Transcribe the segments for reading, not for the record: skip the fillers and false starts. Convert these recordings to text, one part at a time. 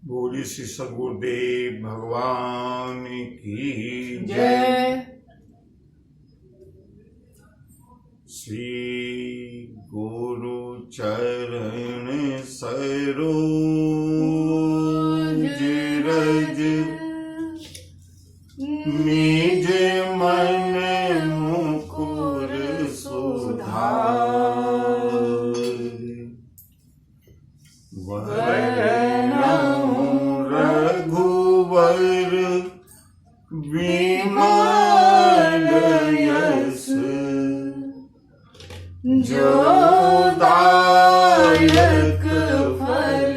बोली श्री सद्गुरुदेव भगवान की जय। श्री गुरु चरण सरोज रज निज मन मुकुर सुधार रघुवर विमल यश जो दायक फल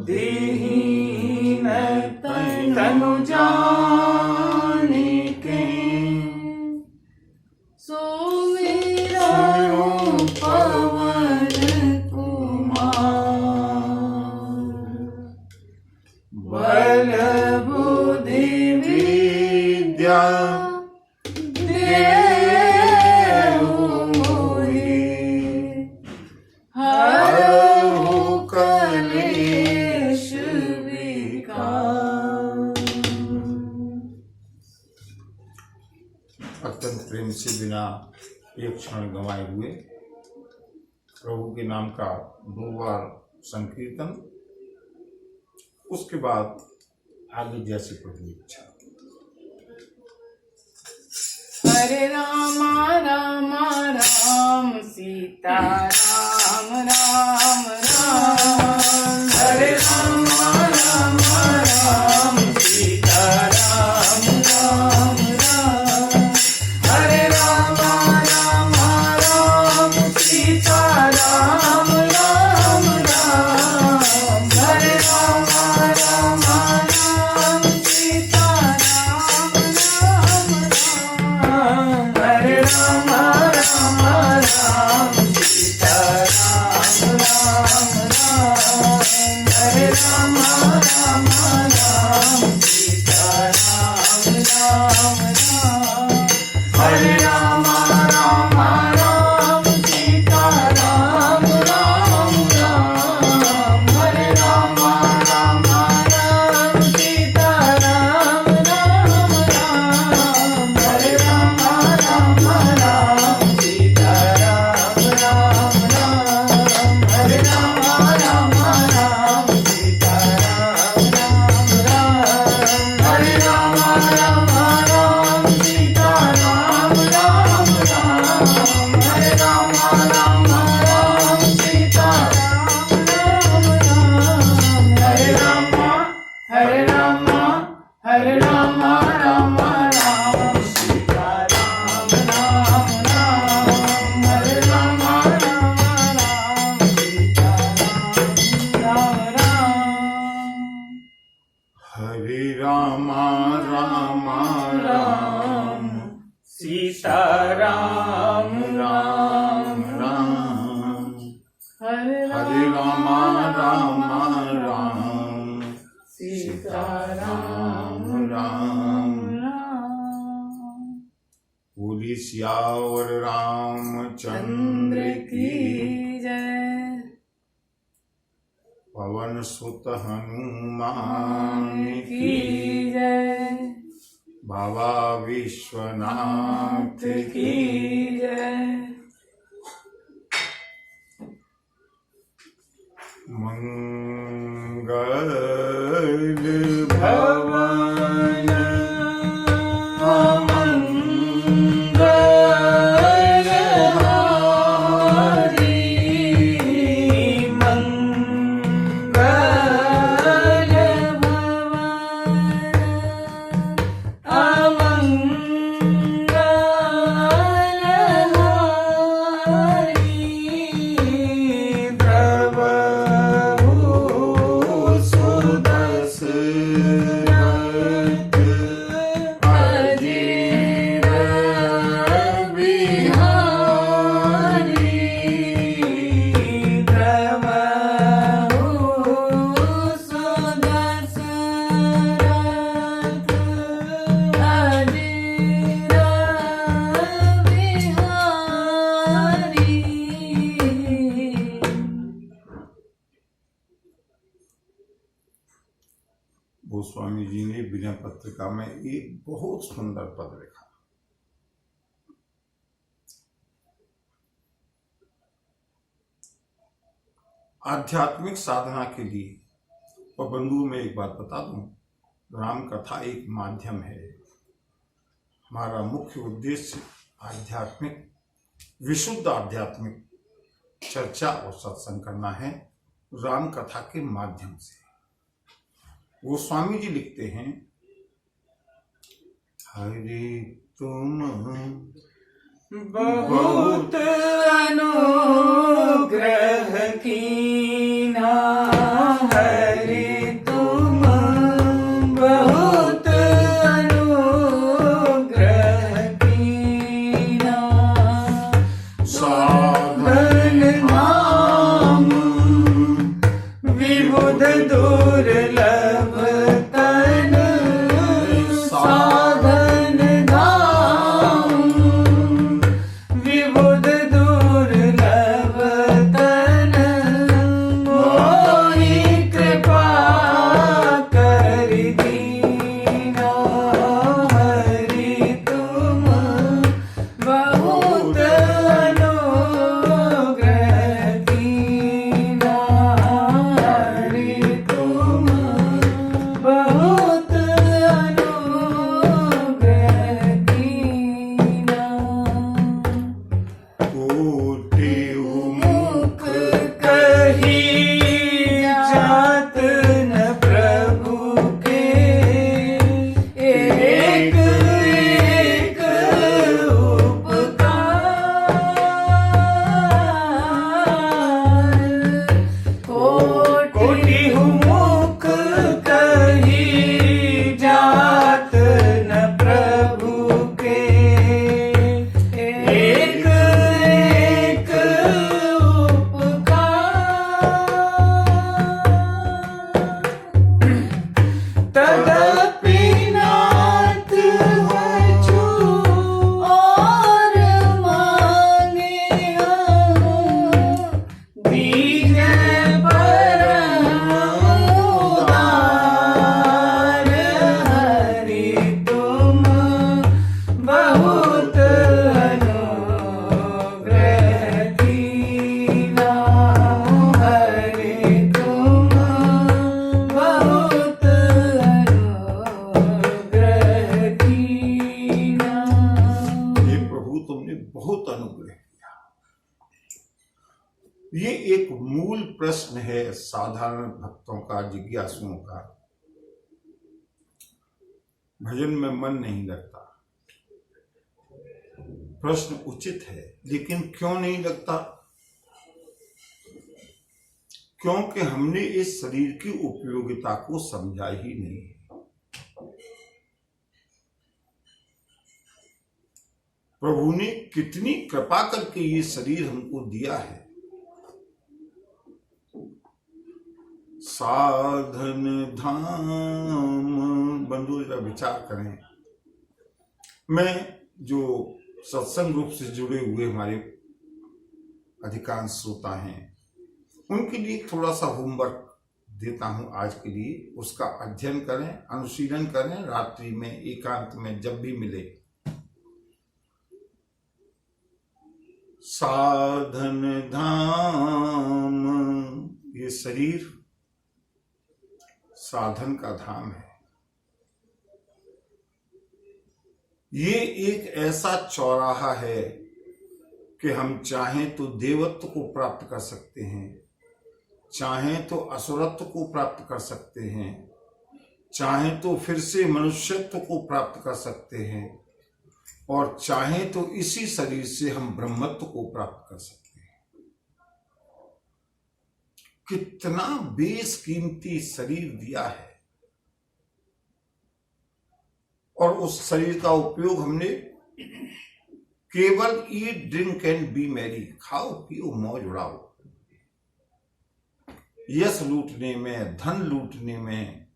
बुद्धिहीन तनु जानिके सुमिरो पवन बल बुद्धि विद्या देहु मोहि हरहु कलेश विकार। अत्यंत प्रेम से बिना एक क्षण गंवाए हुए प्रभु के नाम का 2 बार संकीर्तन, उसके बाद आगे जैसे प्रभु इच्छा। हरे राम राम राम सीता राम राम राम। हरे राम राम राम सीता राम राम राम। हरे राम राम राम सीता राम राम राम। हरे राम राम राम सीता राम राम राम। हरे राम राम राम सीता राम राम राम। हरे राम राम राम सीता राम राम राम। हरे राम राम राम सीता राम राम राम। हरे राम राम राम सीता राम राम राम। हरे राम राम राम सीता राम राम राम। हरे राम राम राम सीता राम राम राम। हरे राम राम राम सीता राम राम राम। हरे राम राम राम सीता राम राम राम। हरे राम हरे राम राम राम सीता राम राम राम। हरे राम राम राम सीता राम राम। हरे राम राम राम सीता राम राम राम। हरे हरे राम राम राम सीता राम राम। बोली सियावर रामचंद्र चंद्र की की जय। पवन सुत हनुमान की की जय। बाबा विश्वनाथ की की जय। मंगल भवन मंगल हारी मंगल भवन अमंगल हारी प्रभु गोस्वामी जी ने विनय पत्रिका में एक बहुत सुंदर पद लिखा। आध्यात्मिक साधना के लिए, और बंधुओं में एक बात बता दूं, राम कथा एक माध्यम है। हमारा मुख्य उद्देश्य आध्यात्मिक, विशुद्ध आध्यात्मिक चर्चा और सत्संग करना है राम कथा के माध्यम से। गोस्वामी जी लिखते हैं, हरे तुम बहुत अनुग्रह कीना, हरे तुम बहुत अनुग्रह कीना, साधन धाम विबुध दुर्लभ तन, साधन धाम विबुध दुर्लभ तन, मोहि कृपा कर दीना, हरि तुम बहुत अनुग्रह कीना, हरि तुम बहुत अनुग्रह कीना। कोटि मुख कही जात न प्रभु के, एक एक उपकार, कोटि मुख कही जात न प्रभु के, एक एक उपकार, तदपि नाथ बचु और मांगे हम, दीजै परम उदार, हरि तुम बहुत अनुग्रह कीना, हरि तुम बहुत अनुग्रह कीना। हे प्रभु, तुमने बहुत अनुग्रह किया। ये एक मूल प्रश्न है साधारण भक्तों का, जिज्ञासुओं का। भजन में मन नहीं लगता, प्रश्न उचित है, लेकिन क्यों नहीं लगता? क्योंकि हमने इस शरीर की उपयोगिता को समझा ही नहीं। प्रभु ने कितनी कृपा करके ये शरीर हमको दिया है। साधन धाम, बंधु जरा विचार करें। मैं जो सत्संग रूप से जुड़े हुए हमारे अधिकांश श्रोता हैं, उनके लिए थोड़ा सा होमवर्क देता हूं आज के लिए। उसका अध्ययन करें, अनुशीलन करें, रात्रि में एकांत में जब भी मिले। साधन धाम, ये शरीर साधन का धाम है। ये एक ऐसा चौराहा है कि हम चाहें तो देवत्व को प्राप्त कर सकते हैं, चाहें तो असुरत्व को प्राप्त कर सकते हैं, चाहें तो फिर से मनुष्यत्व को प्राप्त कर सकते हैं, और चाहें तो इसी शरीर से हम ब्रह्मत्व को प्राप्त कर सकते हैं। कितना बेशकीमती शरीर दिया है, और उस शरीर का उपयोग हमने केवल eat drink and B Mary, खाओ पियो मौज उड़ाओ, यश लूटने में, धन लूटने में,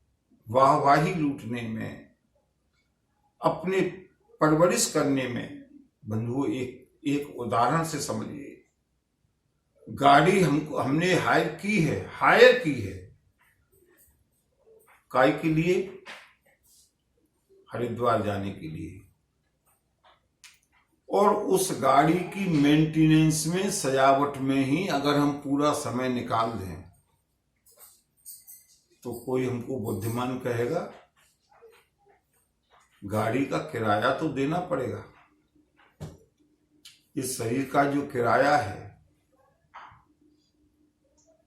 वाहवाही लूटने में, अपने परवरिश करने में। बंधुओं, एक उदाहरण से समझिए। गाड़ी हमने हायर की है, काय के लिए? हरिद्वार जाने के लिए। और उस गाड़ी की मेंटेनेंस में, सजावट में ही अगर हम पूरा समय निकाल दें तो कोई हमको बुद्धिमान कहेगा? गाड़ी का किराया तो देना पड़ेगा। इस शरीर का जो किराया है,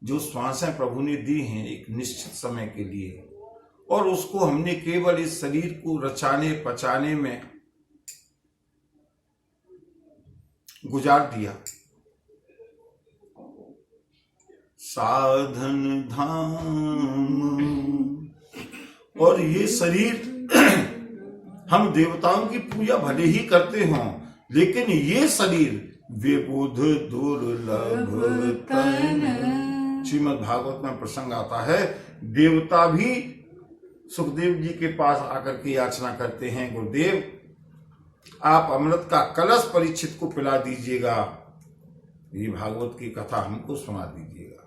जो श्वासें प्रभु ने दी हैं एक निश्चित समय के लिए, और उसको हमने केवल इस शरीर को रचाने पचाने में गुजार दिया। साधन धाम। और ये शरीर हम देवताओं की पूजा भले ही करते हों, लेकिन ये शरीर विबुध दुर्लभ तन। श्रीमद् भागवत में प्रसंग आता है, देवता भी सुखदेव जी के पास आकर के याचना करते हैं, गुरुदेव आप अमृत का कलश परीक्षित को पिला दीजिएगा, ये भागवत की कथा हमको सुना दीजिएगा।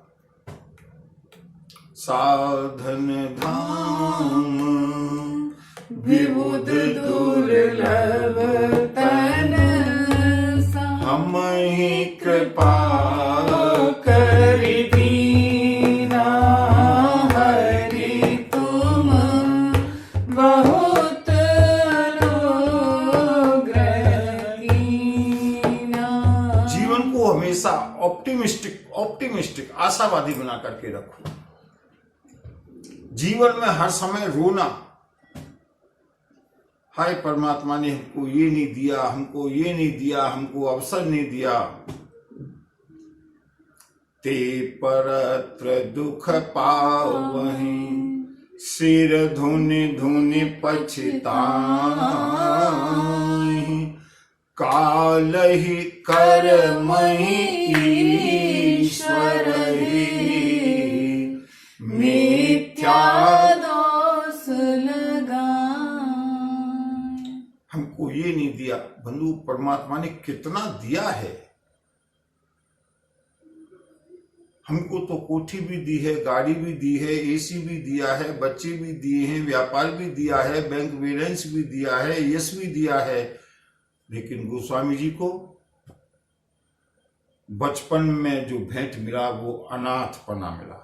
साधन धाम विबुध दुर्लभ तन, हम ही कृपा कर दीना हरि तुम बहुत अनुग्रह कीना। जीवन को हमेशा ऑप्टिमिस्टिक आशावादी बना करके रखो। जीवन में हर समय रोना, हाय परमात्मा ने हमको ये नहीं दिया, हमको ये नहीं दिया, हमको अवसर नहीं दिया। ते परत्र दुख पावहि, सिर धुनि धुनि पछताहि। काल ही कर्महि ईश्वर ही, मिथ्या दोष लगा। हमको ये नहीं दिया। बंधु, परमात्मा ने कितना दिया है। हमको तो कोठी भी दी है, गाड़ी भी दी है, एसी भी दिया है, बच्चे भी दिए हैं, व्यापार भी दिया है, बैंक बैलेंस भी दिया है, यश भी दिया है। लेकिन गोस्वामी जी को बचपन में जो भेंट मिला वो अनाथपना मिला।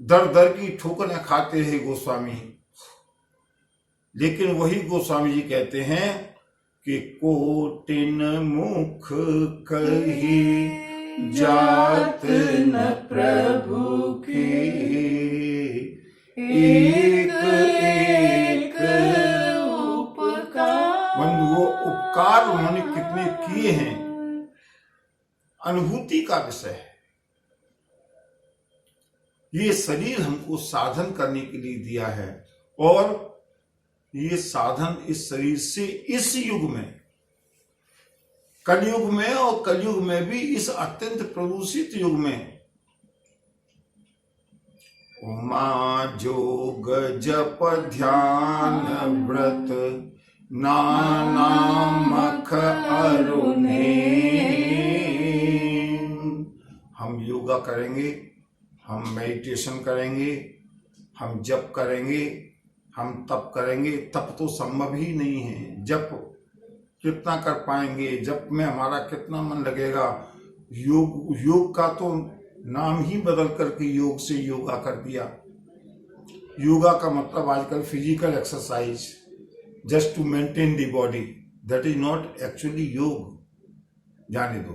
दर दर की ठोकरें खाते हैं गोस्वामी, लेकिन वही गोस्वामी जी कहते हैं कि कोटिन मुख कही जात न प्रभु की, एक एक उपकार। बंधु, वो उपकार उन्होंने कितने किए हैं, अनुभूति का विषय है। ये शरीर हमको साधन करने के लिए दिया है, और ये साधन इस शरीर से इस युग में, कलयुग में, और कलयुग में भी इस अत्यंत प्रदूषित युग में, उमा जोग जप ध्यान व्रत नाना मख अरुणे। हम योगा करेंगे, हम मेडिटेशन करेंगे, हम जप करेंगे, हम तप करेंगे। तप तो संभव ही नहीं है। जप कितना कर पाएंगे, जप में हमारा कितना मन लगेगा। योग का तो नाम ही बदल करके योग से योगा कर दिया। योगा का मतलब आजकल physical exercise, just to maintain the body, that is not actually yoga. जाने दो,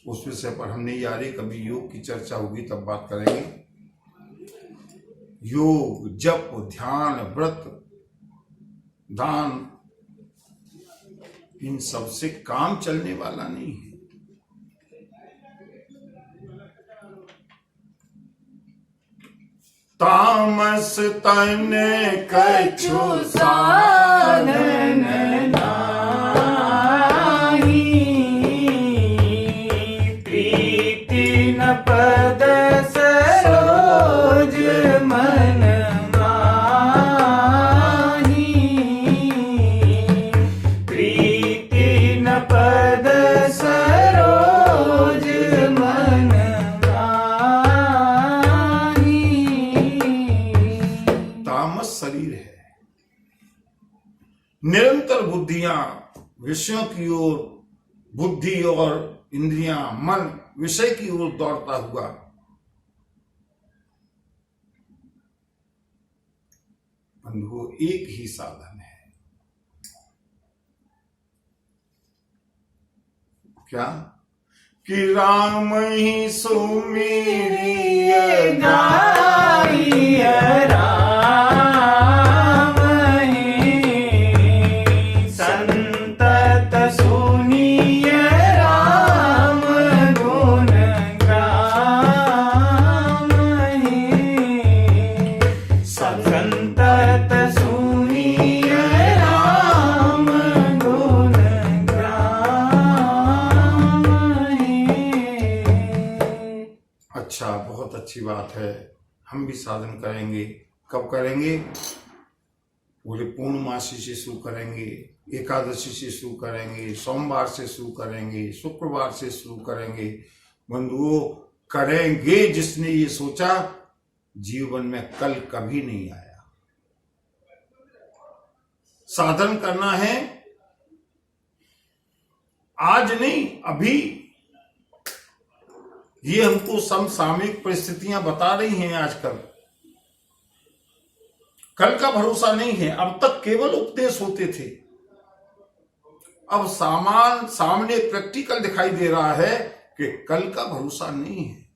उस विषय पर हम नहीं आ रहे। कभी योग की चर्चा होगी तब बात करेंगे। योग, जप, ध्यान, व्रत, दान, इन सब से काम चलने वाला नहीं है। तामस तन कछु साधन नाही, प्रीति न पद सरोज मन माही, प्रीति न पद सरोज मन माही। बुद्धियां विषयों की ओर, बुद्धि और इंद्रियां, मन विषय की ओर दौड़ता हुआ बंधुओं एक ही साधन है। क्या? कि राम ही सुमेरिय गाइय राम ही संतत सुनिय राम गुण ग्राम ही संतत सुनिय राम गुण ग्राम ही। अच्छा, बहुत अच्छी बात है। हम भी साधन करेंगे। कब करेंगे? बोले पूर्णमासी से शुरू करेंगे, एकादशी से शुरू करेंगे, सोमवार से शुरू करेंगे, शुक्रवार से शुरू करेंगे। बंधुओं, करेंगे जिसने ये सोचा, जीवन में कल कभी नहीं आया। साधन करना है आज नहीं, अभी। ये हमको समसामयिक परिस्थितियां बता रही हैं आजकल। कल का भरोसा नहीं है। अब तक केवल उपदेश होते थे, अब सामने प्रैक्टिकल दिखाई दे रहा है कि कल का भरोसा नहीं है।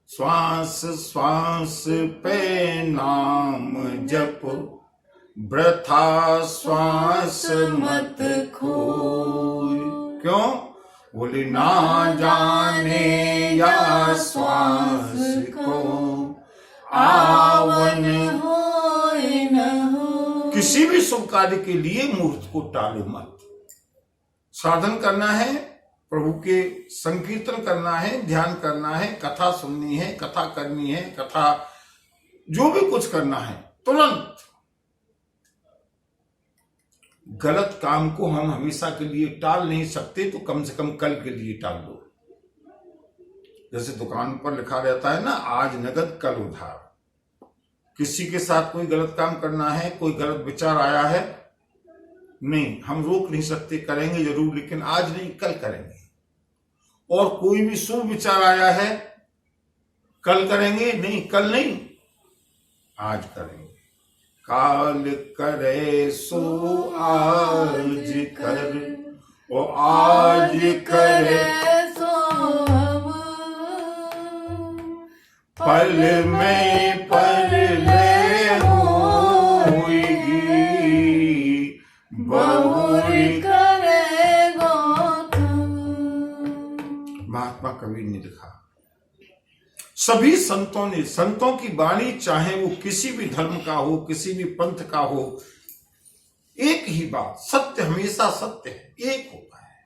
श्वास श्वास पे नाम जप, वृथा श्वास मत खोए। क्यों? बोले ना जाने या श्वास को आवन होए न हो। किसी भी शुभ कार्य के लिए मुहूर्त को टालो मत। साधन करना है, प्रभु के संकीर्तन करना है, ध्यान करना है, कथा सुननी है, कथा करनी है, कथा जो भी कुछ करना है, तुरंत। गलत काम को हम हमेशा के लिए टाल नहीं सकते, तो कम से कम कल के लिए टाल दो। जैसे दुकान पर लिखा रहता है ना, आज नगद कल उधार। किसी के साथ कोई गलत काम करना है, कोई गलत विचार आया है, नहीं, हम रोक नहीं सकते, करेंगे जरूर, लेकिन आज नहीं, कल करेंगे। और कोई भी शुभ विचार आया है, कल करेंगे, नहीं, कल नहीं, आज करेंगे। काल करे सो आज कर, और आज करे सो अब, पल में परले होएगी, बहुरी करेगो तुम। महात्मा कबीर ने लिखा। सभी संतों की वाणी, चाहे वो किसी भी धर्म का हो, किसी भी पंथ का हो, एक ही बात, सत्य हमेशा सत्य है, एक होता है।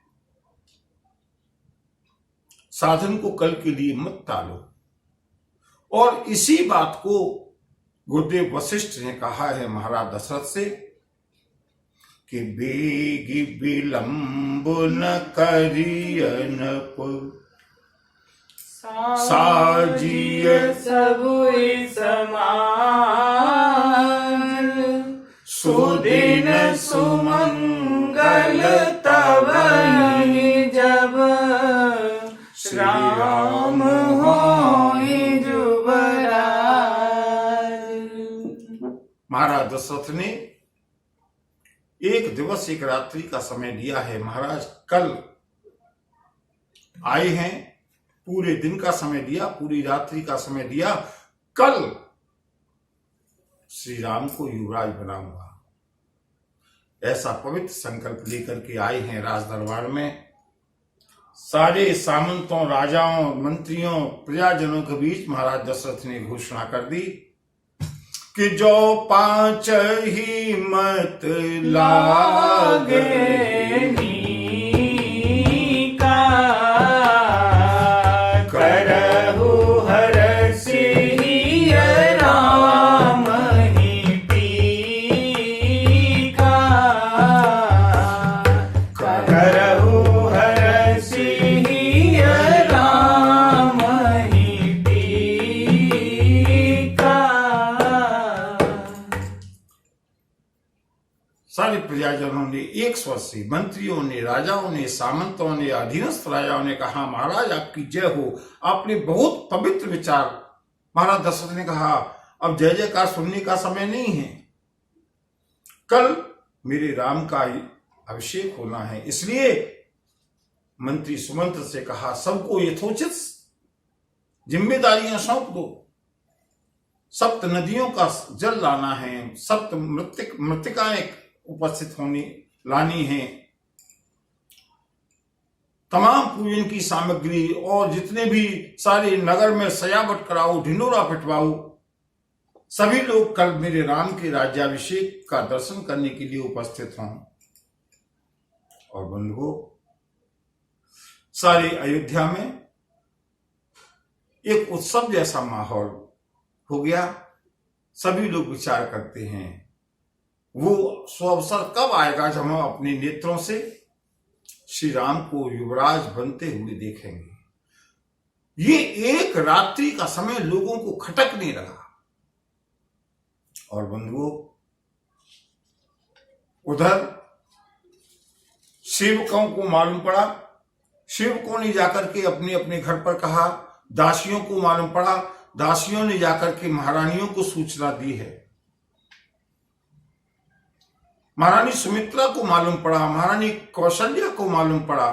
साधन को कल के लिए मत टालो। और इसी बात को गुरुदेव वशिष्ठ ने कहा है महाराज दशरथ से कि बेगी विलंब न करियन साजिय सबुई समाज, सुदिन सुमंगल तब ही जब राम होई जुबराज। महाराज दशरथ ने एक दिवस एक रात्रि का समय लिया है। महाराज कल आए हैं, पूरे दिन का समय दिया, पूरी रात्रि का समय दिया, कल श्री राम को युवराज बनाऊंगा, ऐसा पवित्र संकल्प लेकर के आए हैं राज दरबार में। सारे सामंतों, राजाओं, मंत्रियों, प्रजाजनों के बीच महाराज दशरथ ने घोषणा कर दी कि जो पांच ही मत लागे सारे प्रजाजनों एक स्वर से मंत्रियों ने, राजाओं ने, सामंतों ने, अधीनस्थ राजाओं ने कहा, महाराज आपकी जय हो, आपने बहुत पवित्र विचार। महाराज दशरथ ने कहा, अब जय जयकार सुनने का समय नहीं है, कल मेरे राम का अभिषेक होना है, इसलिए मंत्री सुमंत्र से कहा, सबको यथोचित जिम्मेदारियां सौंप दो, सप्त नदियों का जल लाना है, सप्त मृतिकाएं उपस्थित लानी है, तमाम पूजन की सामग्री और जितने भी सारे नगर में सजावट कराओ, ढिंडोरा पिटवाओ, सभी लोग कल मेरे राम के राज्याभिषेक का दर्शन करने के लिए उपस्थित हों। और बंधुओं, सारे अयोध्या में एक उत्सव जैसा माहौल हो गया। सभी लोग विचार करते हैं वो सुअवसर कब आएगा जब हम अपने नेत्रों से श्री राम को युवराज बनते हुए देखेंगे। ये एक रात्रि का समय लोगों को खटकने लगा। और बंधुओं, उधर सेवकों को मालूम पड़ा, सेवकों ने जाकर के अपने अपने घर पर कहा, दासियों को मालूम पड़ा, दासियों ने जाकर के महारानियों को सूचना दी है, महारानी सुमित्रा को मालूम पड़ा, महारानी कौशल्या को मालूम पड़ा।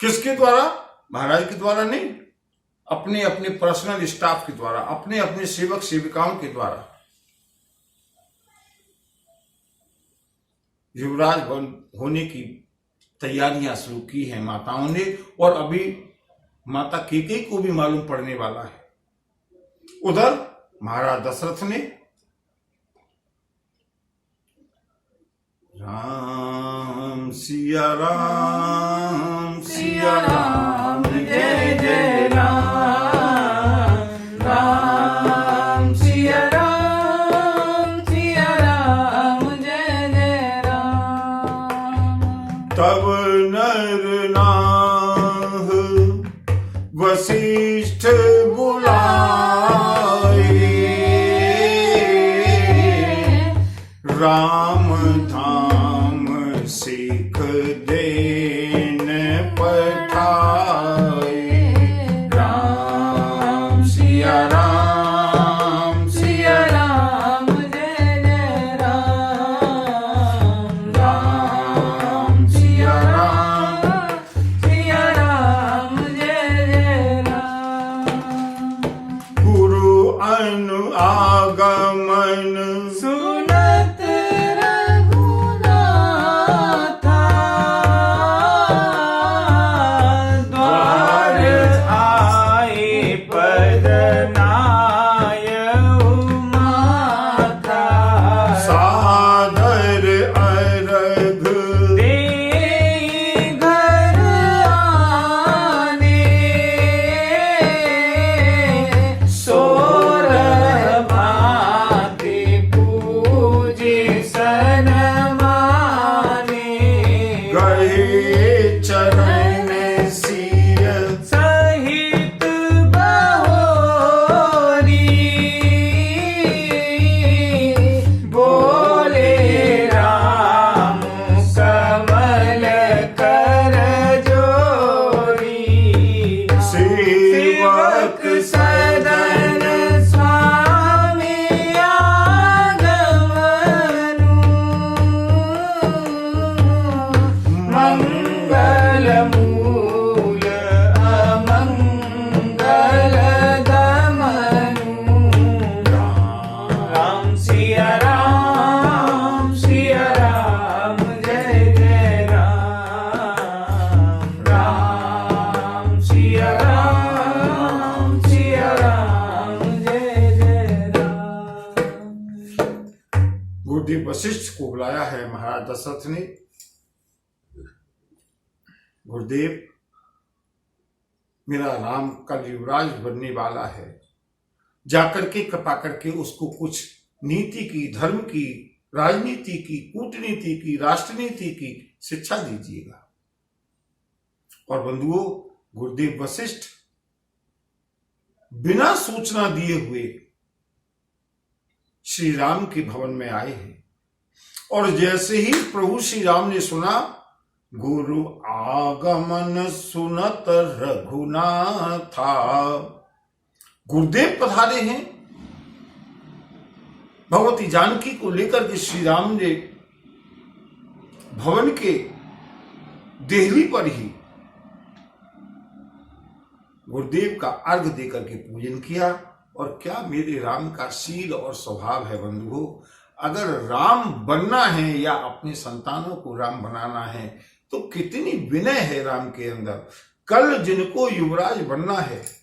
किसके द्वारा? महाराज के द्वारा नहीं, अपने अपने पर्सनल स्टाफ के द्वारा, अपने अपने सेवक सेविकाओं के द्वारा। युवराज होने की तैयारियां शुरू की हैं माताओं ने, और अभी माता कैकेयी को भी मालूम पड़ने वाला है। उधर महाराज दशरथ ने राम सिया राम सिया राम जय जय राम, राम सिया राम, सिया राम जय जय राम। तब नर नाह वशिष्ठ बुलाए, राम धाम सीख देन पठाए। राम सिया राम, सिया राम जय जय राम, राम सिया राम, सिया राम जय जय राम। गुरु अनु आगमन सुनत रघुनाथा, द्वार आए पद नायउ माथा। सादर अर्घ देई घर आने, सोरह भांति पूजे सनमाने। गए चरण सिय सहित बहोरी, बोले राम कमल कर जोरी। सेवक सदन स्वामी आगमनु, मंगल मूल अमंगल दमनु। राम सिया राम, सिया राम जय जय राम, राम सिया राम, सिया राम जय जय राम। गुरुदेव वशिष्ठ को बुलाया है महाराज दशरथ ने। गुरुदेव, मेरा राम कल युवराज बनने वाला है, जाकर के कृपा करके उसको कुछ नीति की, धर्म की, राजनीति की, कूटनीति की, राष्ट्रनीति की शिक्षा दीजिएगा। और बंधुओं, गुरुदेव वशिष्ठ बिना सूचना दिए हुए श्री राम के भवन में आए हैं। और जैसे ही प्रभु श्री राम ने सुना, गुरु आगमन सुनत रघुनाथा, गुरुदेव पधारे हैं। भगवती जानकी को लेकर के श्री राम ने भवन के देहली पर ही गुरुदेव का अर्घ देकर के पूजन किया। और क्या मेरे राम का शील और स्वभाव है बंधुओं, अगर राम बनना है या अपने संतानों को राम बनाना है तो कितनी विनय है राम के अंदर। कल जिनको युवराज बनना है,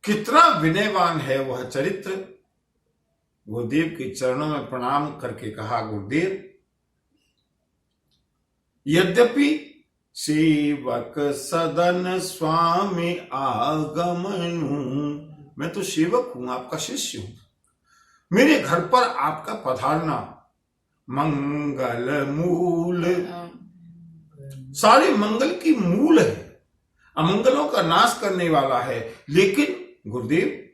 कितना विनयवान है वह चरित्र। गुरुदेव के चरणों में प्रणाम करके कहा, गुरुदेव यद्यपि सेवक सदन स्वामी आगमनु, मैं तो सेवक हूं, आपका शिष्य हूं। मेरे घर पर आपका पधारना मंगल मूल, सारे मंगल की मूल है, अमंगलों का नाश करने वाला है। लेकिन गुरुदेव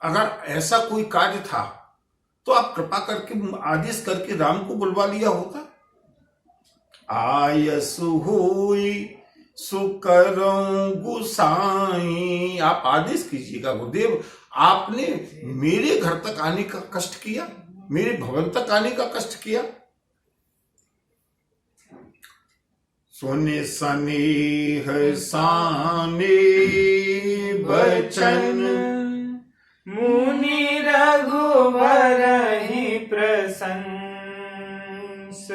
अगर ऐसा कोई कार्य था तो आप कृपा करके आदेश करके राम को बुलवा लिया होता। आयसु होई सुकरऊं गुसाई, आप आदेश कीजिएगा गुरुदेव। आपने मेरे घर तक आने का कष्ट किया, मेरे भवन तक आने का कष्ट किया। सोने सनेह साने बचन, मुनि रघुवर ही प्रशंस,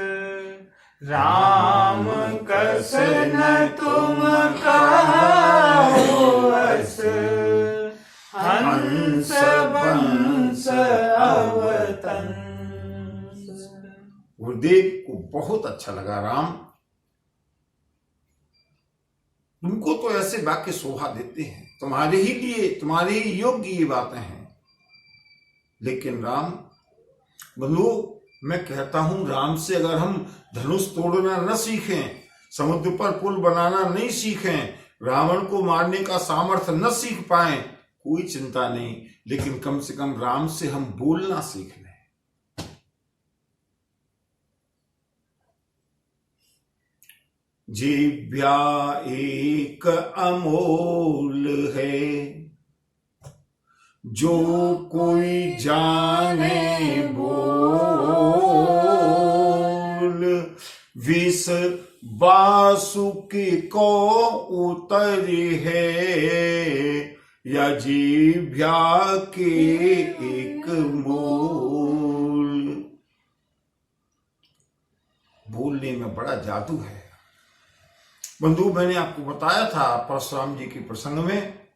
राम कसन तुम कहो अस, हंस बंस अवतंस। गुरुदेव को बहुत अच्छा लगा राम, तुमको तो ऐसे वाक्य शोभा देते हैं, तुम्हारे ही लिए, तुम्हारे ही योग्य ये बातें हैं। लेकिन राम बंधु, मैं कहता हूं राम से अगर हम धनुष तोड़ना न सीखें, समुद्र पर पुल बनाना नहीं सीखें, रावण को मारने का सामर्थ्य न सीख पाए, कोई चिंता नहीं, लेकिन कम से कम राम से हम बोलना सीख लें। जीव्या एक अमोल है, जो कोई जाने बोल, विष वासुकी को उतरी है, या जीभ्या के एक मोल। बोलने में बड़ा जादू है बंधु। मैंने आपको बताया था परशुराम जी के प्रसंग में,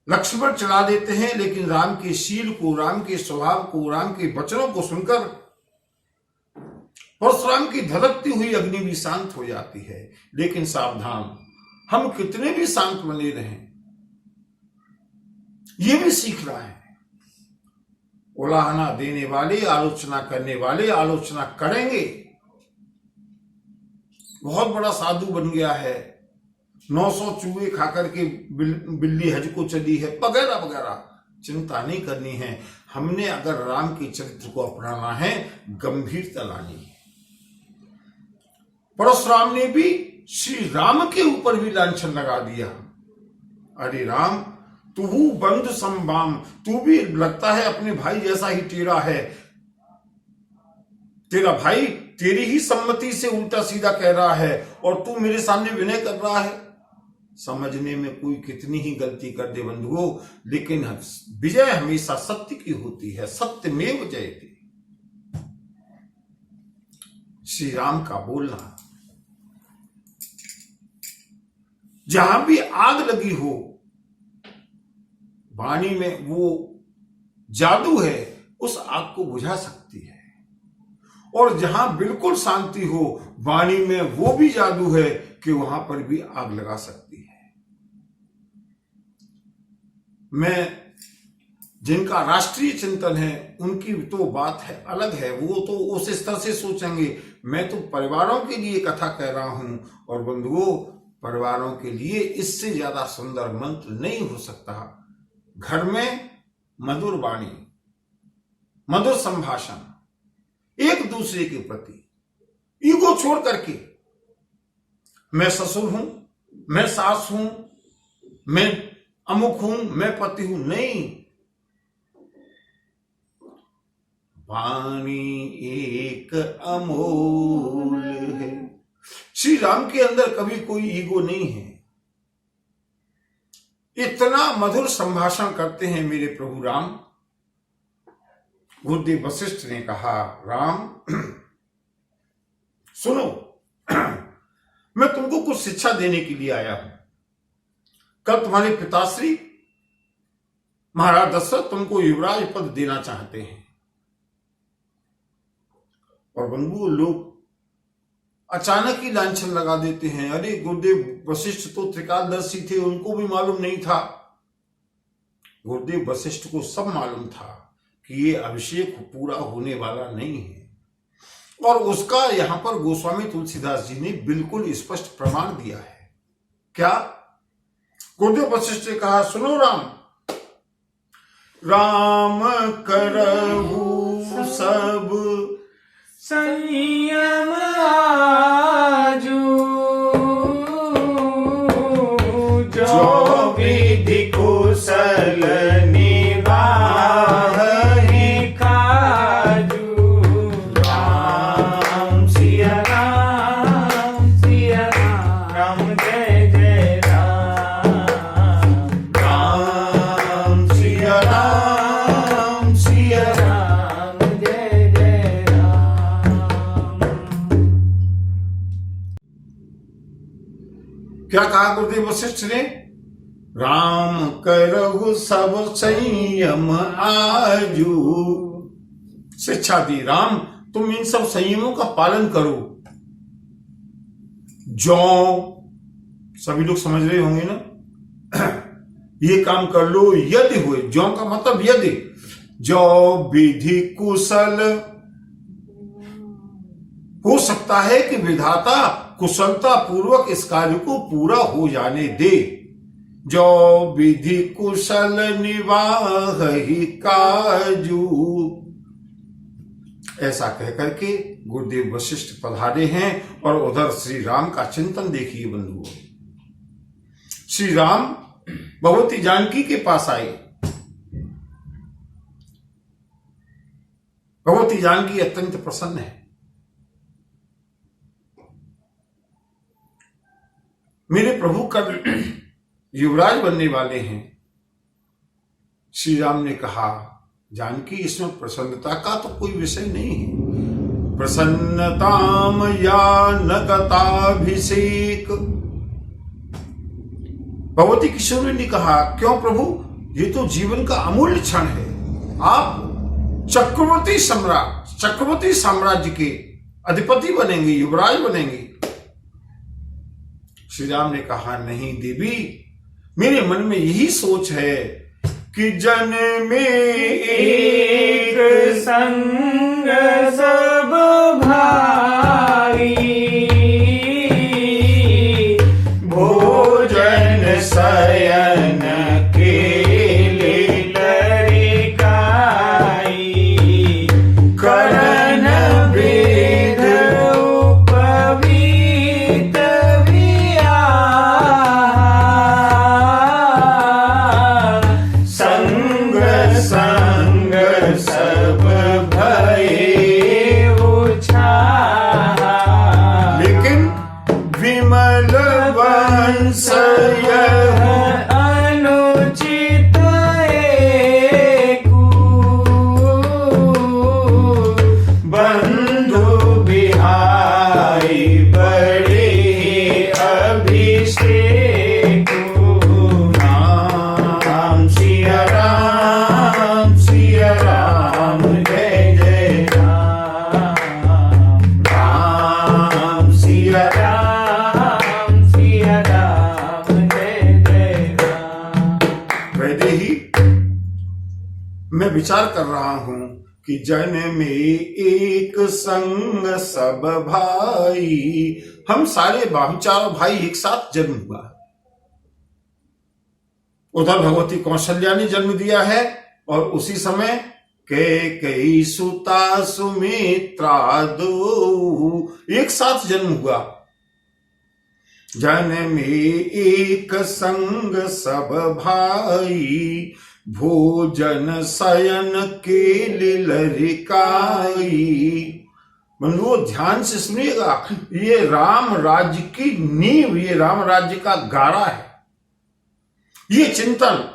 लक्ष्मण चला देते हैं, लेकिन राम के शील को, राम के स्वभाव को, राम के वचनों को सुनकर परशुराम की धधकती हुई अग्नि भी शांत हो जाती है। लेकिन सावधान, हम कितने भी शांत बने रहें, ये भी सीख रहा है। उलाहना देने वाले, आलोचना करने वाले आलोचना करेंगे। बहुत बड़ा साधु बन गया है, 900 चूहे खाकर के बिल्ली हज को चली है, वगैरह वगैरह। चिंता नहीं करनी है। हमने अगर राम के चरित्र को अपनाना है, गंभीरता लानी है। परशुराम ने भी श्री राम के ऊपर भी लांछन लगा दिया। अरे राम, तू बंधु संबाम, तू भी लगता है अपने भाई जैसा ही टेढ़ा है। तेरा भाई तेरी ही सम्मति से उल्टा सीधा कह रहा है और तू मेरे सामने विनय कर रहा है। समझने में कोई कितनी ही गलती कर दे बंधुओं, लेकिन विजय हमेशा सत्य की होती है। सत्यमेव जयते। श्री राम का बोलना, जहां भी आग लगी हो, वाणी में वो जादू है, उस आग को बुझा सकती है। और जहां बिल्कुल शांति हो, वाणी में वो भी जादू है कि वहां पर भी आग लगा सकती है। मैं जिनका राष्ट्रीय चिंतन है, उनकी तो बात है, अलग है, वो तो उस स्तर से सोचेंगे। मैं तो परिवारों के लिए कथा कह रहा हूं। और बंधुओं, परिवारों के लिए इससे ज्यादा सुंदर मंत्र नहीं हो सकता। घर में मधुर वाणी, मधुर संभाषण एक दूसरे के प्रति, ईगो छोड़ करके मैं ससुर हूं, मैं सास हूं, मैं अमुक हूं, मैं पति हूं, नहीं। वाणी एक अमोल है। श्री राम के अंदर कभी कोई ईगो नहीं है। इतना मधुर संभाषण करते हैं मेरे प्रभु राम। गुरुदेव वशिष्ठ ने कहा, राम सुनो, मैं तुमको कुछ शिक्षा देने के लिए आया हूं। कल तुम्हारे पिताश्री महाराज दशरथ तुमको युवराज पद देना चाहते हैं, और बंधु लोग अचानक ही लांछन लगा देते हैं, अरे गुरुदेव वशिष्ठ तो त्रिकालदर्शी थे, उनको भी मालूम नहीं था। गुरुदेव वशिष्ठ को सब मालूम था कि ये अभिषेक पूरा होने वाला नहीं है, और उसका यहां पर गोस्वामी तुलसीदास जी ने बिल्कुल स्पष्ट प्रमाण दिया है। क्या? गुरुदेव वशिष्ठ ने कहा, सुनो राम, राम करहु सब संयम आजू, जो विधि कुशल निवाहि काजू। राम सिया राम, सिया राम, जय जय राम। राम सिया राम, सिया राम, जय जय राम। क्या कहा गुरुदेव वशिष्ठ ने? राम करहु सब संयम आजू। शिक्षा दी, राम तुम इन सब संयमों का पालन करो। जो सभी लोग समझ रहे होंगे ना, ये काम कर लो यदि हुए। जो का मतलब यदि, जो विधि कुशल, हो सकता है कि विधाता कुशलता पूर्वक इस कार्य को पूरा हो जाने दे। जो विधि कुशल निवाहि काजू। ऐसा कहकर के गुरुदेव वशिष्ठ पधारे हैं, और उधर श्री राम का चिंतन देखिए बंधुओं। श्री राम भगवती जानकी के पास आए। भगवती जानकी अत्यंत प्रसन्न है। मेरे प्रभु कल युवराज बनने वाले हैं। श्री राम ने कहा, जानकी इसमें प्रसन्नता का तो कोई विषय नहीं है। प्रसन्नताम या नगताभिषेक। भगवती किशोरी ने कहा, क्यों प्रभु, ये तो जीवन का अमूल्य क्षण है। आप चक्रवर्ती सम्राट, चक्रवर्ती साम्राज्य के अधिपति बनेंगे, युवराज बनेंगे। श्री राम ने कहा, नहीं देवी, मेरे मन में यही सोच है कि जन में एक संग सब भाई, भोजन शयन केले लरिकाई, करण वेद उपवीत विया, संग संग सब भये उछाहा। लेकिन विमल वंश यह अनुचित एकू, बंधु बिहाई बड़े अभिषेकू। राम सिया राम, सिया राम, जय जय राम। राम सिया राम, सिया राम, जय जय राम। वैदेही, मैं विचार कर रहा हूं कि जन में एक संग सब भाई। हम सारे चारों भाई एक साथ जन्म हुआ। उधर भगवती कौशल्या ने जन्म दिया है, और उसी समय कैकेयी सुता सुमित्रा दो, एक साथ जन्म हुआ। जन्मे एक संग सब भाई, भोजन शयन के लरिकाई। बंधुओं ध्यान से सुनिएगा, ये राम राज्य की नींव, ये राम राज्य का गारा है। ये चिंतन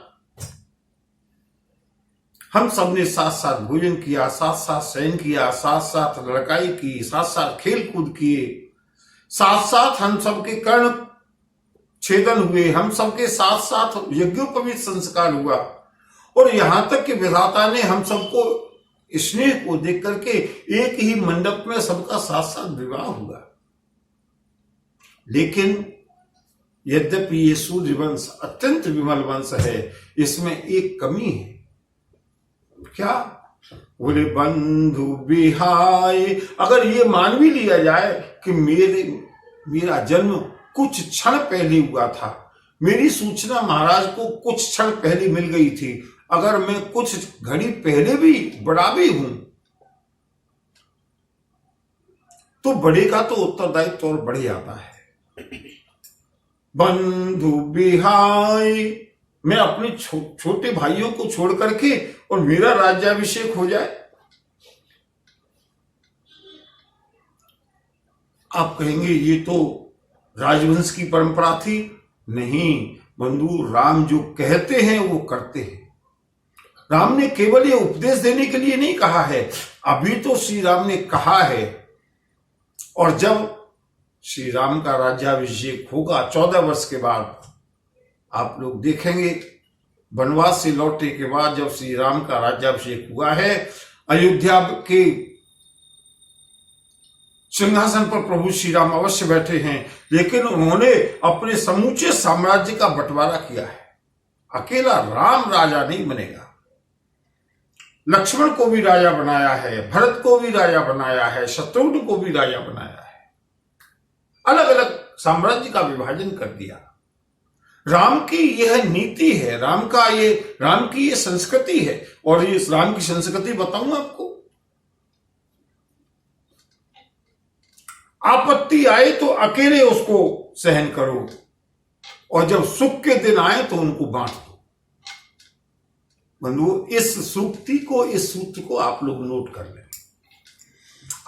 हम सबने साथ साथ भोजन किया, साथ साथ शयन किया, साथ साथ लड़काई की, साथ साथ खेल कूद किए, साथ साथ हम सबके कर्ण छेदन हुए, हम सबके साथ साथ यज्ञोपवीत संस्कार हुआ, और यहां तक कि विधाता ने हम सबको स्नेह को देख करके एक ही मंडप में सबका साथ साथ विवाह हुआ। लेकिन यद्यपि ये सूर्य वंश अत्यंत विमल वंश है, इसमें एक कमी है। क्या? बोले बंधु बिहाय। अगर ये मान भी लिया जाए कि मेरा जन्म कुछ क्षण पहले हुआ था, मेरी सूचना महाराज को कुछ क्षण पहले मिल गई थी, अगर मैं कुछ घड़ी पहले भी बड़ा भी हूं, तो बड़े का तो उत्तरदायित्व और बढ़ जाता है। बंधु बिहाय, मैं अपने छोटे भाइयों को छोड़ करके और मेरा राज्याभिषेक हो जाए। आप कहेंगे ये तो राजवंश की परंपरा थी। नहीं बंधु, राम जो कहते हैं वो करते हैं। राम ने केवल ये उपदेश देने के लिए नहीं कहा है, अभी तो श्री राम ने कहा है, और जब श्री राम का राज्याभिषेक होगा 14 वर्ष के बाद, आप लोग देखेंगे वनवास से लौटने के बाद जब श्री राम का राज्याभिषेक हुआ है, अयोध्या के सिंहासन पर प्रभु श्री राम अवश्य बैठे हैं, लेकिन उन्होंने अपने समूचे साम्राज्य का बंटवारा किया है। अकेला राम राजा नहीं बनेगा, लक्ष्मण को भी राजा बनाया है, भरत को भी राजा बनाया है, शत्रुघ्न को भी राजा बनाया है, अलग अलग साम्राज्य का विभाजन कर दिया। राम की यह नीति है, राम की ये संस्कृति है। और ये राम की संस्कृति बताऊं आपको, आपत्ति आए तो अकेले उसको सहन करो, और जब सुख के दिन आए तो उनको बांट दो। बंधुओं, इस सूत्र को आप लोग नोट कर लें।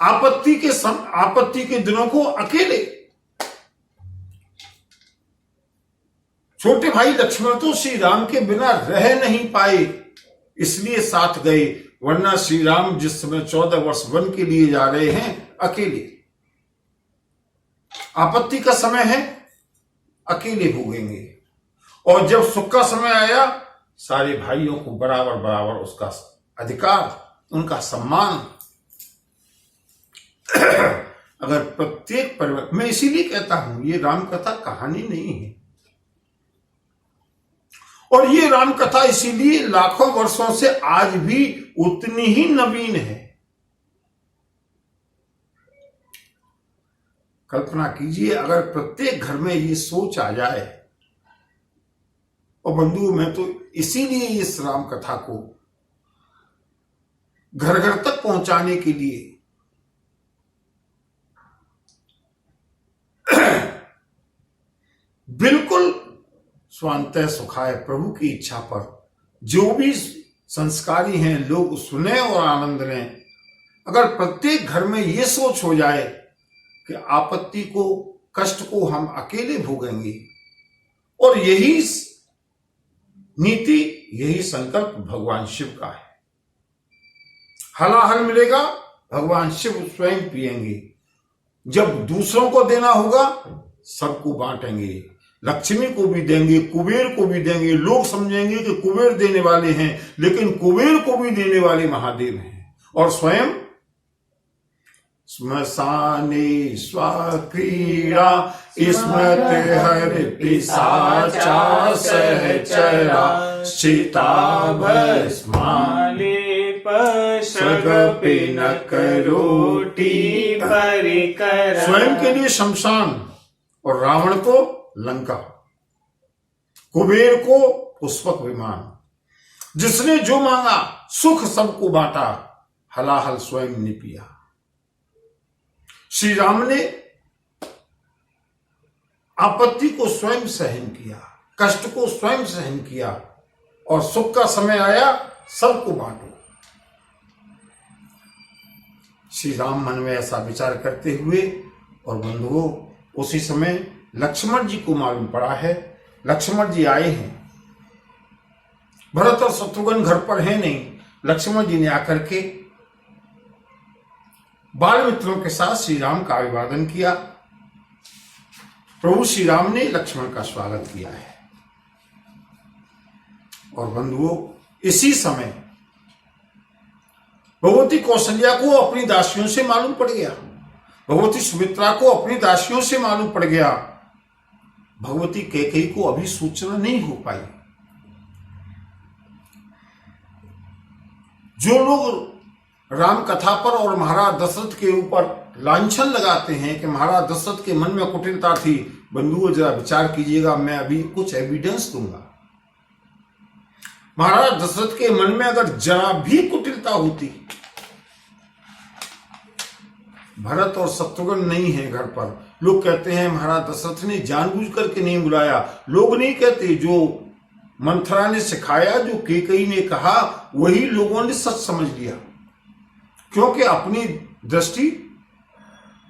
आपत्ति के दिनों को अकेले। छोटे भाई लक्ष्मण तो श्री राम के बिना रह नहीं पाए, इसलिए साथ गए, वरना श्री राम जिस समय 14 वर्ष वन के लिए जा रहे हैं अकेले, आपत्ति का समय है अकेले भोगेंगे, और जब सुख का समय आया सारे भाइयों को बराबर बराबर उसका अधिकार, उनका सम्मान। अगर प्रत्येक परिवार, मैं इसीलिए कहता हूं ये राम कथा कहानी नहीं है, और ये राम कथा इसीलिए लाखों वर्षों से आज भी उतनी ही नवीन है। कल्पना कीजिए अगर प्रत्येक घर में ये सोच आ जाए। और बंधु, मैं तो इसीलिए इस राम कथा को घर घर तक पहुंचाने के लिए बिल्कुल स्वांतः सुखाय प्रभु की इच्छा पर जो भी संस्कारी हैं लोग सुने और आनंद लें। अगर प्रत्येक घर में ये सोच हो जाए कि आपत्ति को, कष्ट को हम अकेले भोगेंगे, और यही नीति, यही संकल्प भगवान शिव का है। हलाहल मिलेगा, भगवान शिव स्वयं पिएंगे। जब दूसरों को देना होगा सबको बांटेंगे, लक्ष्मी को भी देंगे, कुबेर को भी देंगे। लोग समझेंगे कि कुबेर देने वाले हैं, लेकिन कुबेर को भी देने वाले महादेव हैं। और स्वयं स्मशाने स्वक्रीड़ा स्मृत हर पिशाचा सहचरा चिताभस्मालेप पिनक रोटी परिकर। स्वयं के लिए शमशान, और रावण को लंका, कुबेर को पुष्पक विमान। जिसने जो मांगा सुख सबको बांटा, हलाहल स्वयं ने पिया। श्री राम ने आपत्ति को स्वयं सहन किया, कष्ट को स्वयं सहन किया, और सुख का समय आया सबको बांटो। श्री राम मन में ऐसा विचार करते हुए, और बंधुओं उसी समय लक्ष्मण जी को मालूम पड़ा है, लक्ष्मण जी आए हैं। भरत और शत्रुघ्न घर पर है नहीं। लक्ष्मण जी ने आकर के बाल मित्रों के साथ श्री राम का अभिवादन किया। प्रभु श्री राम ने लक्ष्मण का स्वागत किया है। और बंधुओं इसी समय भगवती कौशल्या को अपनी दासियों से मालूम पड़ गया, भगवती सुमित्रा को अपनी दासियों से मालूम पड़ गया। भगवती कैकेयी को अभी सूचना नहीं हो पाई। जो लोग राम कथा पर और महाराज दशरथ के ऊपर लांछन लगाते हैं कि महाराज दशरथ के मन में कुटिलता थी, बंधुओं जरा विचार कीजिएगा, मैं अभी कुछ एविडेंस दूंगा। महाराज दशरथ के मन में अगर जरा भी कुटिलता होती, भरत और शत्रुघ्न नहीं है घर पर, लोग कहते हैं महाराज दशरथ ने जानबूझ करके नहीं बुलाया। लोग नहीं कहते, जो मंथरा ने सिखाया, जो कैकेयी ने कहा, वही लोगों ने सच समझ लिया। क्योंकि अपनी दृष्टि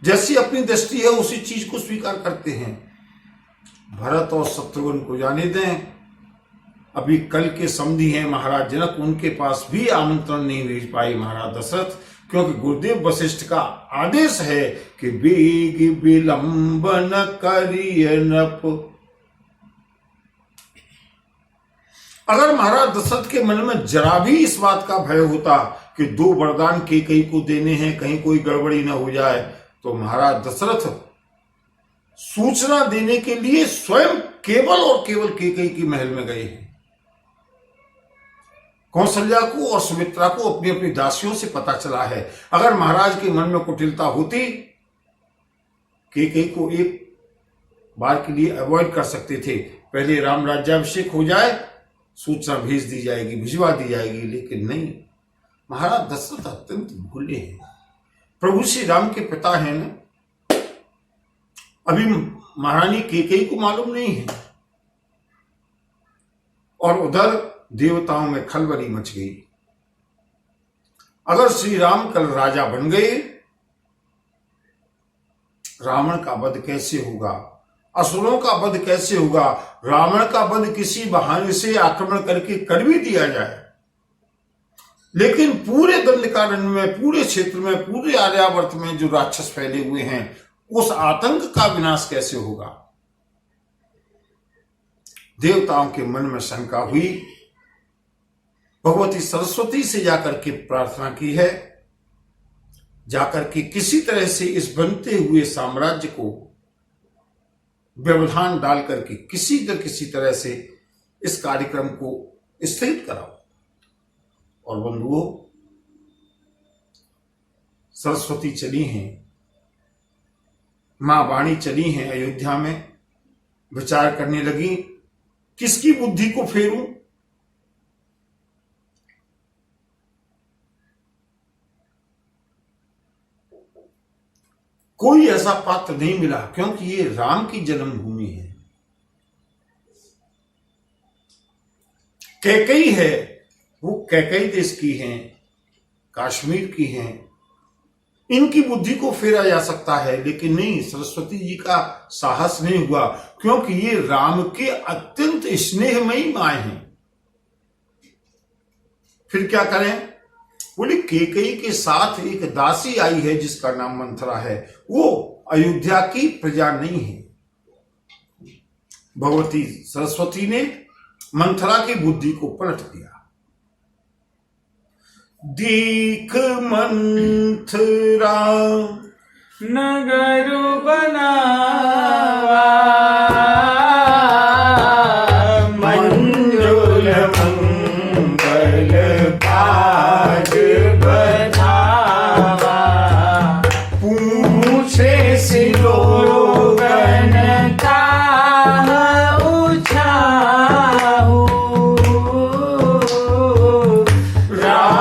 जैसी अपनी दृष्टि है उसी चीज को स्वीकार करते हैं। भरत और शत्रुघ्न को जाने दें, अभी कल के समधी हैं महाराज जनक, उनके पास भी आमंत्रण नहीं भेज पाए महाराज दशरथ, क्योंकि गुरुदेव वशिष्ठ का आदेश है कि बेग विलंब न करिय नप। अगर महाराज दशरथ के मन में जरा भी इस बात का भय होता कि 2 वरदान कैकेयी को देने हैं, कहीं कोई गड़बड़ी न हो जाए, तो महाराज दशरथ सूचना देने के लिए स्वयं केवल और केवल कैकेयी की महल में गए हैं। कौशल्या को और सुमित्रा को अपनी अपनी दासियों से पता चला है। अगर महाराज के मन में कुटिलता होती, कैकेयी को एक बार के लिए अवॉइड कर सकते थे। पहले राम राज्याभिषेक हो जाए, सूचना भेज दी जाएगी, भिजवा दी जाएगी, लेकिन नहीं। महाराज दशरथ अत्यंत भोले हैं, प्रभु श्री राम के पिता हैं ना। अभी महारानी कैकेयी को मालूम नहीं है, और उधर देवताओं में खलबली मच गई। अगर श्री राम कल राजा बन गए, रावण का वध कैसे होगा, असुरों का वध कैसे होगा। रावण का वध किसी बहाने से आक्रमण करके कर भी दिया जाए, लेकिन पूरे दंडकारण्य में, पूरे क्षेत्र में, पूरे आर्यावर्त में जो राक्षस फैले हुए हैं, उस आतंक का विनाश कैसे होगा। देवताओं के मन में शंका हुई। भगवती सरस्वती से जाकर के प्रार्थना की है, जाकर के किसी तरह से इस बनते हुए साम्राज्य को व्यवधान डाल करके किसी न किसी तरह से इस कार्यक्रम को स्थगित कराओ। और बंधुओं सरस्वती चली हैं, मां वाणी चली हैं अयोध्या में, विचार करने लगी किसकी बुद्धि को फेरूं। कोई ऐसा पात्र नहीं मिला, क्योंकि ये राम की जन्मभूमि है। कैकेयी है, वो कैकेयी देश की हैं, कश्मीर की हैं, इनकी बुद्धि को फेरा जा सकता है, लेकिन नहीं, सरस्वती जी का साहस नहीं हुआ, क्योंकि ये राम के अत्यंत स्नेहमयी मां हैं। फिर क्या करें, बोले कैकेयी के साथ एक दासी आई है जिसका नाम मंथरा है, वो अयोध्या की प्रजा नहीं है। भगवती सरस्वती ने मंथरा की बुद्धि को पलट दिया। दीख मंथरा नगर बनावा, मंजुल मंगल बाज बधावा, पूछे सिरोगन ताह उछाहू, राम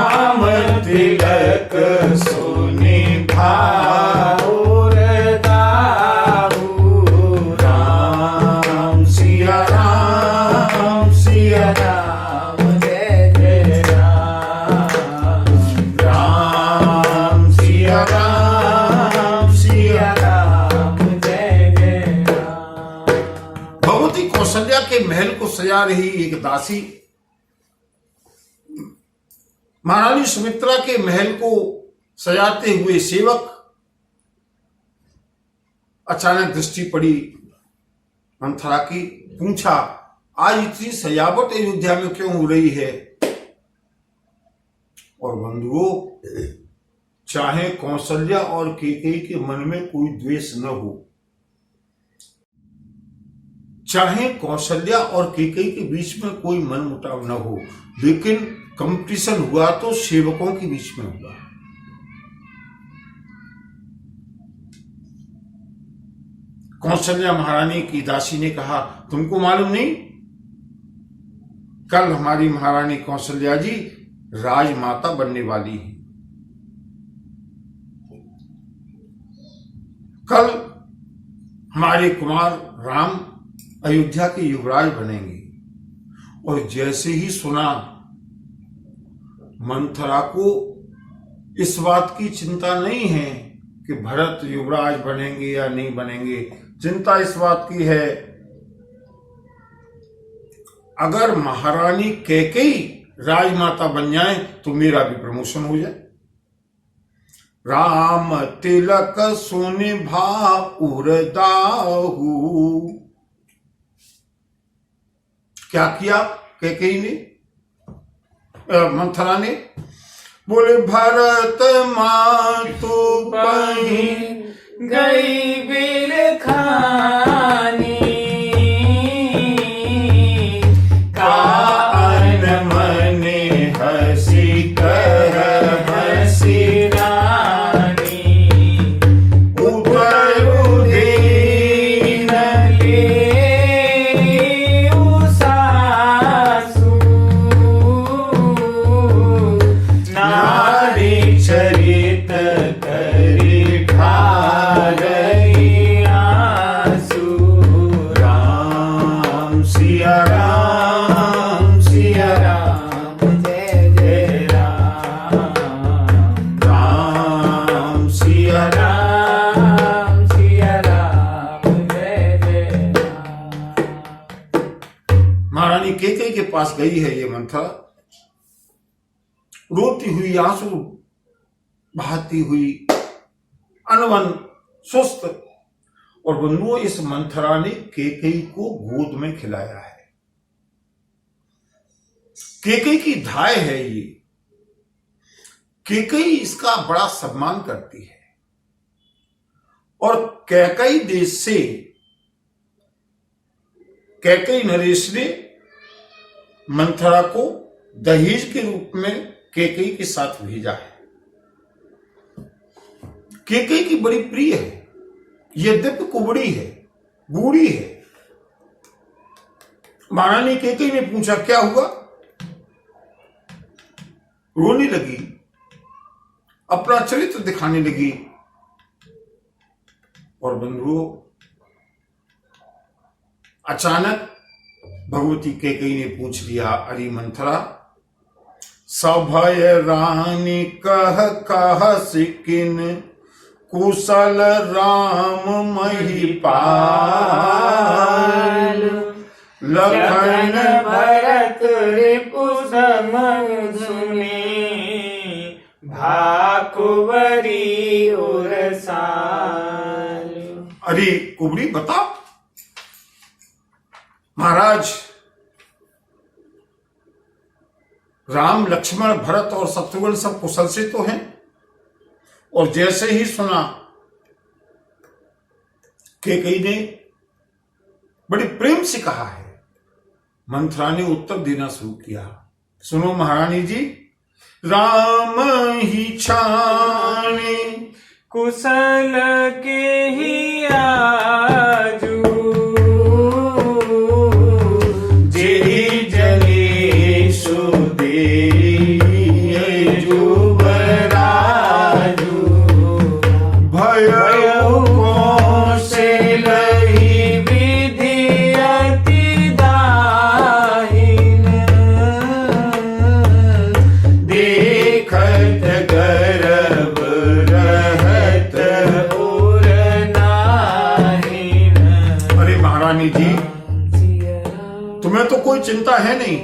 महल को सजा रही एक दासी महारानी सुमित्रा के महल को सजाते हुए सेवक अचानक दृष्टि पड़ी मंथरा की। पूछा, आज इतनी सजावट अयोध्या में क्यों हो रही है? और बंधुओं, चाहे कौशल्या और कैकेयी के मन में कोई द्वेष न हो, चाहे कौशल्या और कैकेयी के बीच में कोई मनमुटाव न हो, लेकिन कंपटीशन हुआ तो सेवकों के बीच में हुआ। कौशल्या महारानी की दासी ने कहा, तुमको मालूम नहीं, कल हमारी महारानी कौशल्या जी राजमाता बनने वाली है। कल हमारे कुमार राम अयोध्या के युवराज बनेंगे। और जैसे ही सुना, मंथरा को इस बात की चिंता नहीं है कि भरत युवराज बनेंगे या नहीं बनेंगे। चिंता इस बात की है, अगर महारानी कैकेयी राजमाता बन जाए तो मेरा भी प्रमोशन हो जाए। राम तिलक सोने भा उरदाहू। क्या किया कैकेयी ने, मंथरा ने? बोले, भरत मातु बही गई बिल खानी, कान मने हसी कर हसी रानी, उबर दीन ले सासू, नारी चरित करी ढारई आंसू। राम सिया राम सिया राम जय जय राम, राम सिया राम सिया राम जय जय राम। महारानी कैकेयी के पास गई है ये मंथरा, रोती हुई, आंसू बहाती हुई, अनवन सुस्त। और बंधुओं, इस मंथरा ने कैकेयी को गोद में खिलाया है। कैकेयी की धाय है ये। कैकेयी इसका बड़ा सम्मान करती है। और कैकेयी देश से कैकेयी नरेश ने मंथरा को दहेज के रूप में कैकेयी के साथ भेजा है। कैकेयी की बड़ी प्रिय है, यद्यपि कुबड़ी है, बूढ़ी है। महारानी कैकेयी ने पूछा, क्या हुआ? रोने लगी, अपना चरित्र दिखाने लगी। और बंधुओं, अचानक भगवती कैकेयी ने पूछ लिया, अरे मंथरा, सभय रानी कह सिकिन, कुशल राम महिपाल, लखन भरत रिपुसम सुने, भाकुवरी उरसाल। अरे कुबड़ी, बता महाराज, राम लक्ष्मण भरत और शत्रुघ्न सब कुशल से तो हैं। और जैसे ही सुना, कैकेयी ने बड़े प्रेम से कहा है, मंथरा ने उत्तर देना शुरू किया। सुनो महारानी जी, राम ही छाने कुशल के ही आजू, जेहि जले सुदे जुबराजू, भयो कौशलहि विधि अति दाहिन, देखत गर्भ रहत उर नाहिन। अरे महारानी जी, तुम्हें तो कोई चिंता है नहीं।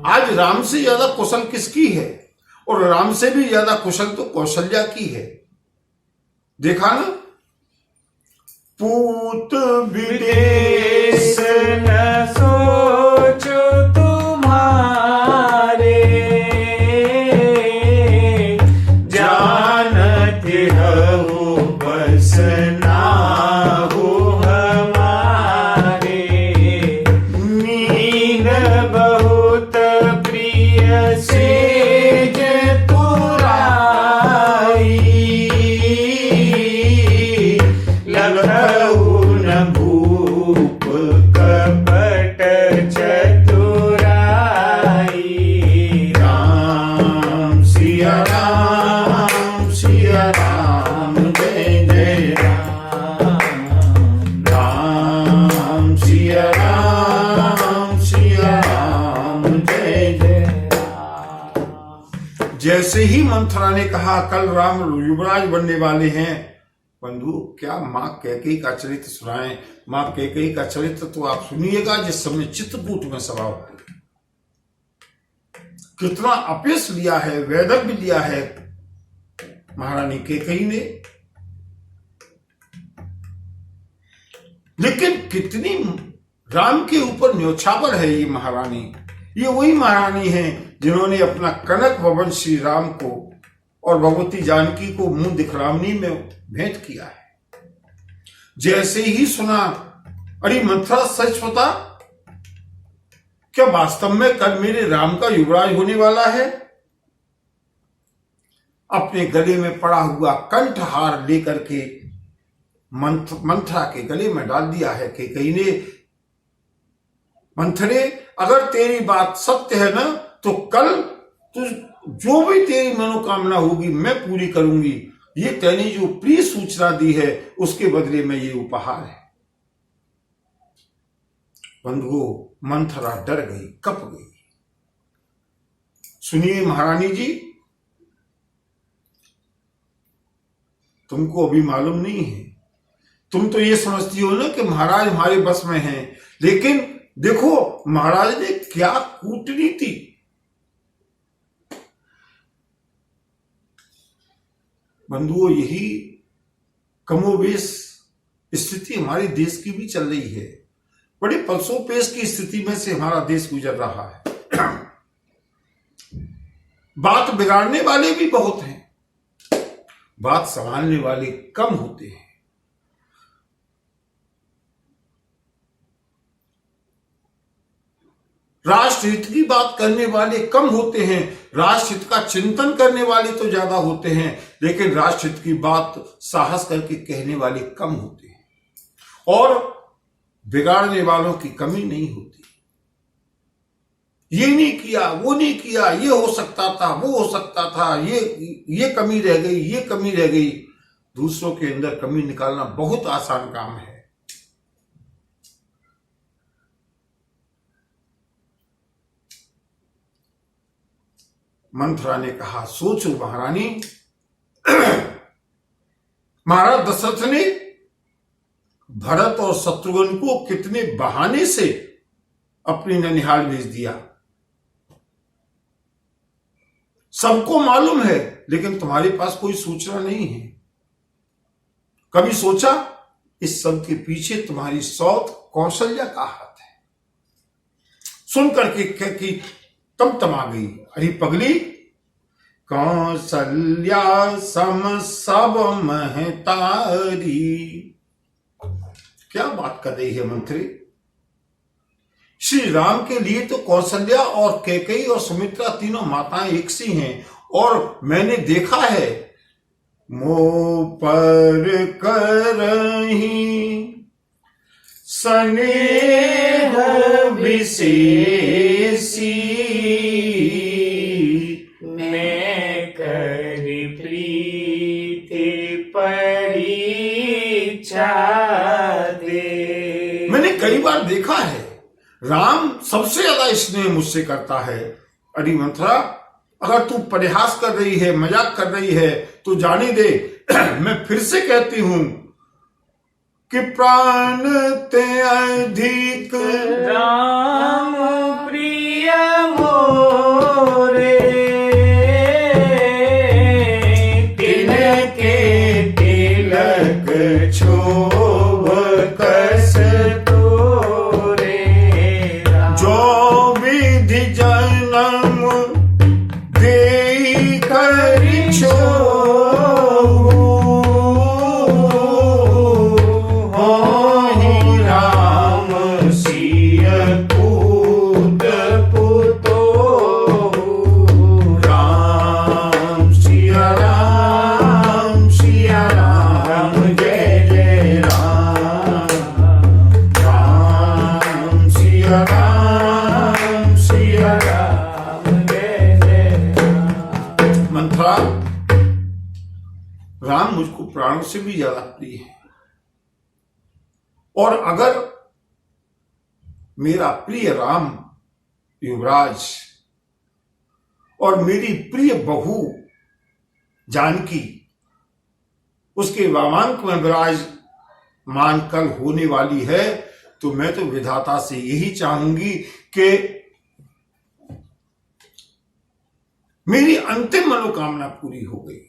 आज राम से ज्यादा कुशल किसकी है, और राम से भी ज्यादा कुशल तो कौशल्या की है। देखा ना, पूत विदेश न सोचो तुम्हारे, जानत हो बस नाहु हमारे। नींद बहुत प्रिय सेज तुराई, लखऊ न भूप कपट चतुराई। राम सिया राम, सिया राम, जय जय राम। राम सिया राम, सिया राम, जय जय। जैसे ही मंथरा ने कहा कल राम युवराज बनने वाले हैं, बंधु क्या माँ कैकेयी का चरित्र सुनाएं। माँ कैकेयी का चरित्र तो आप सुनिएगा जिस समय चित्रकूट में सभा हुई। कितना अपयश लिया है, वैदक भी लिया है महारानी कैकेयी ने, लेकिन कितनी राम के ऊपर न्योछावर है ये महारानी। ये वही महारानी है जिन्होंने अपना कनक भवन श्री राम को और भगवती जानकी को मुंह दिखलावनी में भेंट किया है। जैसे ही सुना, अरे मंथरा सच बता, क्या वास्तव में कल मेरे राम का युवराज होने वाला है? अपने गले में पड़ा हुआ कंठहार लेकर के मंथरा के गले में डाल दिया है कैकेयी ने। मंथरे, अगर तेरी बात सत्य है ना, तो कल तू जो भी तेरी मनोकामना होगी मैं पूरी करूंगी। ये तैने जो प्रिय सूचना दी है उसके बदले में ये उपहार है। बंधुओं, मंथरा डर गई, कप गई। सुनिए महारानी जी, तुमको अभी मालूम नहीं है, तुम तो ये समझती हो ना कि महाराज हमारे बस में हैं, लेकिन देखो महाराज ने क्या कूटनीति। बंधुओं, यही कमोबेश स्थिति हमारे देश की भी चल रही है। बड़े पलसोपेश की स्थिति में से हमारा देश गुजर रहा है। बात बिगाड़ने वाले भी बहुत हैं, बात संभालने वाले कम होते हैं। राष्ट्र हित की बात करने वाले कम होते हैं, राष्ट्र हित का चिंतन करने वाले तो ज्यादा होते हैं, लेकिन राष्ट्र हित की बात साहस करके कहने वाले कम होते हैं। और बिगाड़ने वालों की कमी नहीं होती। ये नहीं किया, वो नहीं किया, ये हो सकता था, वो हो सकता था, ये कमी रह गई, ये कमी रह गई। दूसरों के अंदर कमी निकालना बहुत आसान काम है। मंथरा ने कहा, सोचो महारानी, महाराज दशरथ ने भरत और शत्रुघ्न को कितने बहाने से अपनी ननिहाल भेज दिया, सबको मालूम है, लेकिन तुम्हारे पास कोई सूचना नहीं है। कभी सोचा इस सब के पीछे तुम्हारी सौत कौशल्या का हाथ है? सुन करके कि तमा गई, अरे पगली, कौशल्या सम सब महतारी। क्या बात कर रही है मंत्री? श्री राम के लिए तो कौशल्या और कैकेयी और सुमित्रा तीनों माताएं एक सी हैं, और मैंने देखा है मोह पर करही स्नेह विशेषी, मैं करी प्रीति परीक्षा दे। मैंने कई बार देखा है राम सबसे ज्यादा स्नेह मुझसे करता है। अरे मंथरा, अगर तू परिहास कर रही है, मजाक कर रही है, तो जाने दे। मैं फिर से कहती हूं, कि प्राण ते अधिक राम प्रिय मोरे, तिनके तिलक क्षोभ कस तोरे। जो विधि जन्म देई करि छोहु, होहि राम सिय पूत पुतोहु। राम सिया राम, सिया राम, जय जय राम। राम सिया राम, सिया राम, जय जय राम। मंथरा, राम मुझको प्राणों से भी ज्यादा प्रिय है, और अगर मेरा प्रिय राम युवराज और मेरी प्रिय बहू जानकी उसके वामांक में विराजमान कल होने वाली है, तो मैं तो विधाता से यही चाहूंगी कि मेरी अंतिम मनोकामना पूरी हो गई।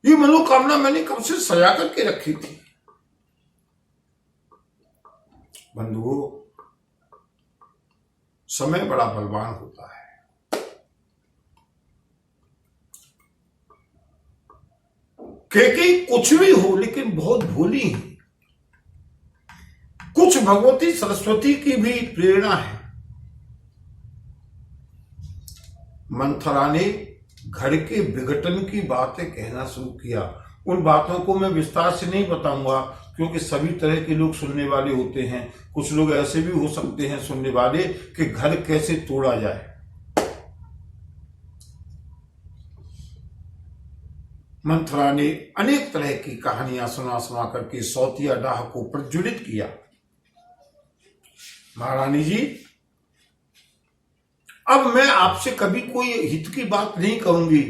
ये मनोकामना मैंने कब से सजा करके रखी थी। बंधुओं, समय बड़ा बलवान होता है। कैकेयी कुछ भी हो लेकिन बहुत भोली है। कुछ भगवती सरस्वती की भी प्रेरणा है। मंथरा ने घर के विघटन की बातें कहना शुरू किया। उन बातों को मैं विस्तार से नहीं बताऊंगा, क्योंकि सभी तरह के लोग सुनने वाले होते हैं। कुछ लोग ऐसे भी हो सकते हैं सुनने वाले कि घर कैसे तोड़ा जाए। मंथरा ने अनेक तरह की कहानियां सुना सुना करके सौतिया डाह को प्रज्वलित किया। महारानी जी, अब मैं आपसे कभी कोई हित की बात नहीं कहूंगी।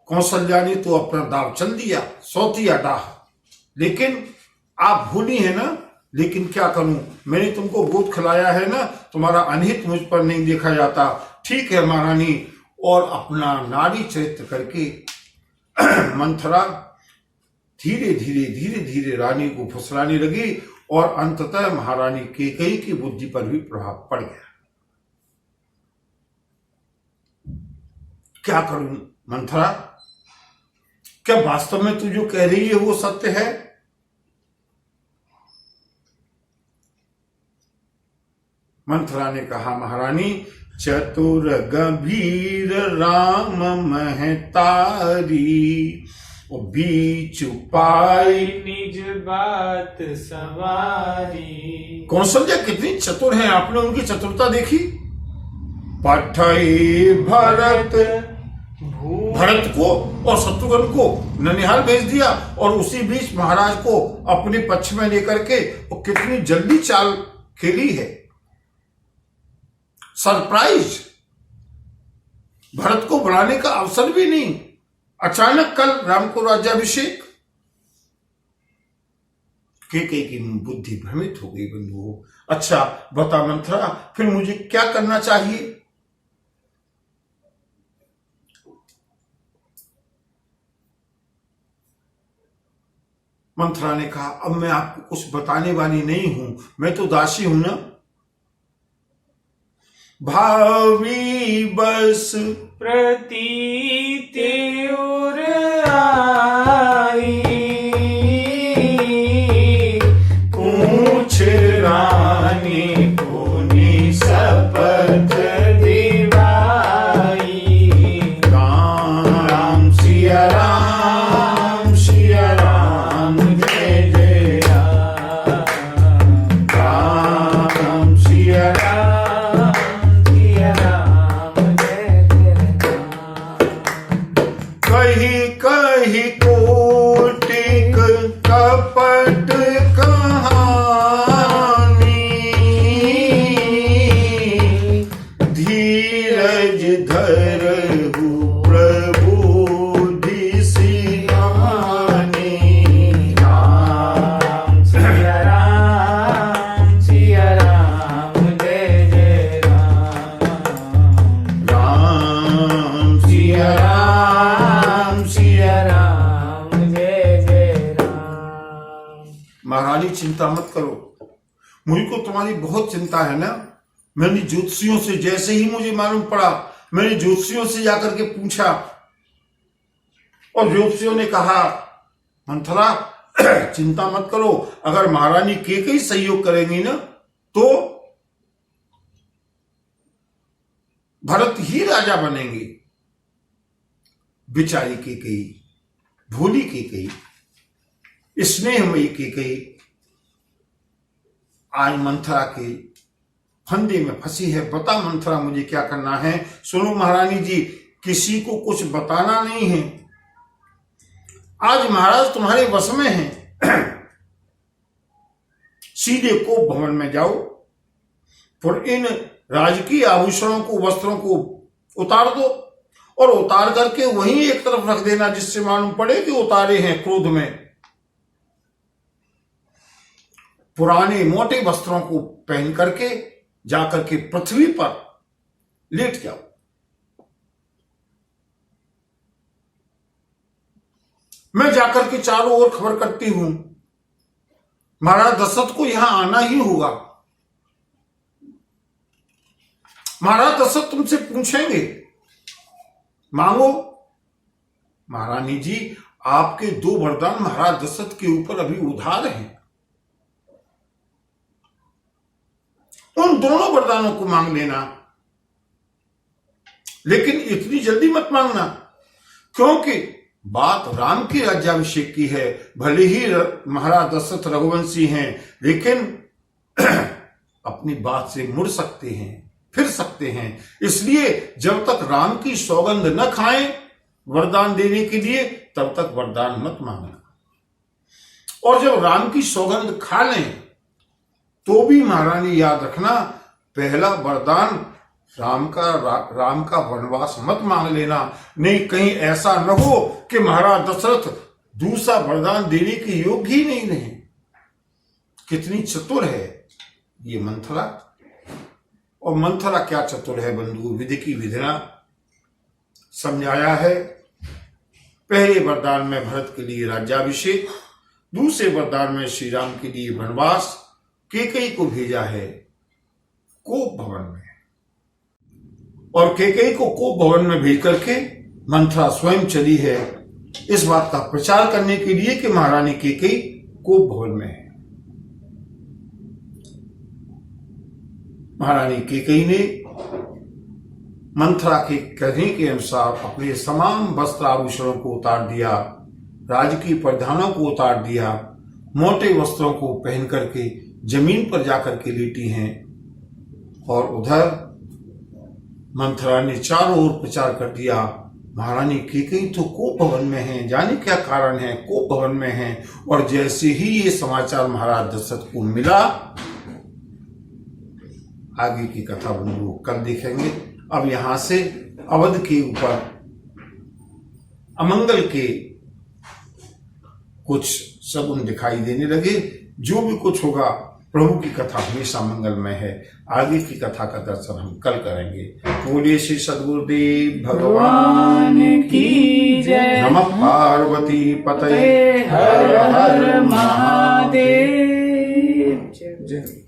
कौशल्या ने तो अपना दाव चल दिया, सौतिया डाह, लेकिन आप भूली है ना। लेकिन क्या करूं, मैंने तुमको गोद खिलाया है ना, तुम्हारा अनहित मुझ पर नहीं देखा जाता। ठीक है महारानी। और अपना नारी चरित्र करके मंथरा धीरे धीरे धीरे धीरे रानी को फुसलाने लगी, और अंततः महारानी कैकेयी की बुद्धि पर भी प्रभाव पड़ गया। क्या करूं मंथरा, क्या वास्तव में तू जो कह रही है वो सत्य है? मंथरा ने कहा, महारानी, चतुर गंभीर राम महतारी, बीच पाई निज बात सवारी। कौशल्या कितनी चतुर है, आपने उनकी चतुरता देखी। पठई भरत, भरत को और शत्रुघ्न को ननिहाल भेज दिया, और उसी बीच महाराज को अपने पक्ष में लेकर के वो कितनी जल्दी चाल खेली है। सरप्राइज, भरत को बनाने का अवसर भी नहीं, अचानक कल राम को राज्याभिषेक। कैकेयी की बुद्धि भ्रमित हो गई। बंधुओं, अच्छा बता मंथरा, फिर मुझे क्या करना चाहिए? मंथरा ने कहा, अब मैं आपको कुछ बताने वाली नहीं हूं, मैं तो दासी हूं ना। भावी बस प्रतीति उर आई, पूछ रानी पुनि शपथ दिवाई। राम सिया राम, सिया राम, जय जय राम। राम सिया राम, कही कही कोटिक कपट कहानी, धीरज धरहु प्रभु राम जय जय राम। महारानी चिंता मत करो, मुझको तुम्हारी बहुत चिंता है ना। मैंने ज्योतिषियों से, जैसे ही मुझे मालूम पड़ा, मैंने ज्योतिषियों से जाकर के पूछा और ज्योतिषियों ने कहा मंथरा चिंता मत करो, अगर महारानी कैकेयी सहयोग करेंगी ना तो भरत ही राजा बनेंगे। बेचारी कैकेयी, भोली कैकेयी, स्नेहमयी कैकेयी आज मंथरा के फंदे में फंसी है। बता मंथरा मुझे क्या करना है। सुनो महारानी जी, किसी को कुछ बताना नहीं है। आज महाराज तुम्हारे वश में हैं। सीधे कोप भवन में जाओ और इन राजकीय आभूषणों को, वस्त्रों को उतार दो और उतार करके वहीं एक तरफ रख देना, जिससे मालूम पड़े कि उतारे हैं क्रोध में। पुराने मोटे वस्त्रों को पहन करके जाकर के पृथ्वी पर लेट जाओ। मैं जाकर के चारों ओर खबर करती हूं, महाराज दशरथ को यहां आना ही होगा। महाराज दशरथ तुमसे पूछेंगे, मांगो। महारानी जी, आपके 2 वरदान महाराज दशरथ के ऊपर अभी उधार हैं। उन दोनों वरदानों को मांग लेना, लेकिन इतनी जल्दी मत मांगना, क्योंकि बात राम के राज्याभिषेक की है। भले ही महाराज दशरथ रघुवंशी हैं, लेकिन अपनी बात से मुड़ सकते हैं, फिर सकते हैं। इसलिए जब तक राम की सौगंध न खाएं वरदान देने के लिए, तब तक वरदान मत मांगना। और जब राम की सौगंध खा लें तो भी महारानी याद रखना, पहला वरदान राम का वनवास मत मांग लेना। नहीं, कहीं ऐसा न हो कि महाराज दशरथ दूसरा वरदान देने के योग्य ही नहीं रहे। कितनी चतुर है ये मंथरा। और मंथरा क्या चतुर है बंधु, विधि की विधिना समझाया है। पहले वरदान में भरत के लिए राज्याभिषेक, दूसरे वरदान में श्री राम के लिए वनवास, कैकेयी को भेजा है कोप भवन में। और कैकेयी को कोप भवन में भेज करके मंथरा स्वयं चली है इस बात का प्रचार करने के लिए कि महारानी कैकेयी कोप भवन में है। महारानी कैकेयी ने मंथरा के कहने के अनुसार अपने तमाम वस्त्र आभूषणों को उतार दिया, राजकीय परिधानों को उतार दिया, मोटे वस्त्रों को पहन करके जमीन पर जाकर के लेटी हैं। और उधर मंथरा ने चारों ओर प्रचार कर दिया, महारानी कैकेयी तो कोप भवन में है, जाने क्या कारण है, कोप भवन में है। और जैसे ही ये समाचार महाराज दशरथ को मिला, आगे की कथा बंधु कल देखेंगे। अब यहां से अवध के ऊपर अमंगल के कुछ शगुन दिखाई देने लगे। जो भी कुछ होगा, प्रभु की कथा हमेशा मंगलमय है। आगे की कथा का दर्शन हम कल करेंगे। बोलिए श्री सद्गुरुदेव भगवान की जय। नमः पार्वती पतये हर हर महादेव। जय।